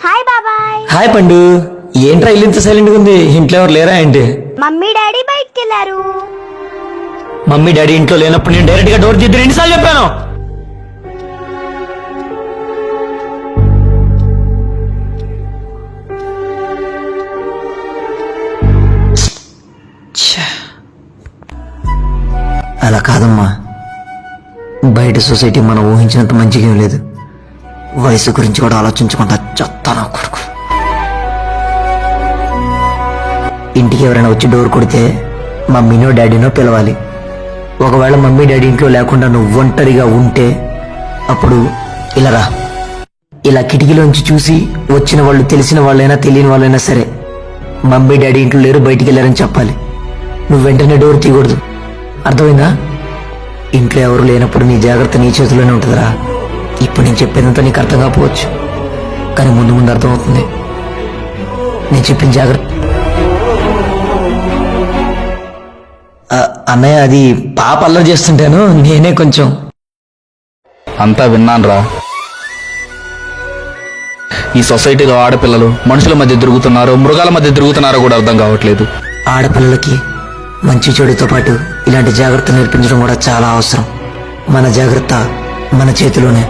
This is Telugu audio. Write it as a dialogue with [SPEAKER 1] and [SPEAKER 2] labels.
[SPEAKER 1] హాయ్ బాబాయ్.
[SPEAKER 2] హాయ్ పండు. ఏంట్రా ఇల్లు ఇంత సైలెంట్ గా ఉంది? ఇంట్లో ఎవరు లేరా ఏంటి?
[SPEAKER 1] మమ్మీ డాడీ బయటికి వెళ్ళారు.
[SPEAKER 2] మమ్మీ డాడీ ఇంట్లో లేనప్పుడు నేను డైరెక్ట్ గా డోర్ తీద్దాం ఎన్నిసార్లు చెప్పాను? అలా కాదమ్మా, బయట సొసైటీ మనం ఊహించినంత మంచిగా ఏం లేదు. వయసు గురించి కూడా ఆలోచించకుండా చెప్తాను కొడుకు. ఇంటికి ఎవరైనా వచ్చి డోర్ కొడితే మమ్మీనో డాడీనో పిలవాలి. ఒకవేళ మమ్మీ డాడీ ఇంట్లో లేకుండా నువ్వు ఒంటరిగా ఉంటే అప్పుడు ఇలా రా. ఇలా కిటికీలోంచి చూసి వచ్చిన వాళ్ళు తెలిసిన వాళ్ళైనా తెలియని వాళ్ళైనా సరే మమ్మీ డాడీ ఇంట్లో లేరు, బయటికి వెళ్ళారని చెప్పాలి. నువ్వు వెంటనే డోర్ తీయకూడదు, అర్థమైందా? ఇంట్లో ఎవరు లేనప్పుడు నీ జాగ్రత్త నీ చేతిలోనే ఉంటుందిరా. ఇప్పుడు నేను చెప్పేదంతా నీకు అర్థం కాకపోవచ్చు, కానీ ముందు ముందు అర్థమవుతుంది. నేను చెప్పిన జాగ్రత్త. అన్నయ్య, అది పాప అల్లరి చేస్తుంటాను, నేనే కొంచెం.
[SPEAKER 3] అంతా విన్నాన్రా. ఈ సొసైటీలో ఆడపిల్లలు మనుషుల మధ్య తిరుగుతున్నారో మృగాల మధ్య తిరుగుతున్నారో కూడా అర్థం కావట్లేదు.
[SPEAKER 2] ఆడపిల్లలకి మంచి చెడుతో పాటు ఇలాంటి జాగ్రత్త నేర్పించడం కూడా చాలా అవసరం. మన జాగ్రత్త మన చేతిలోనే.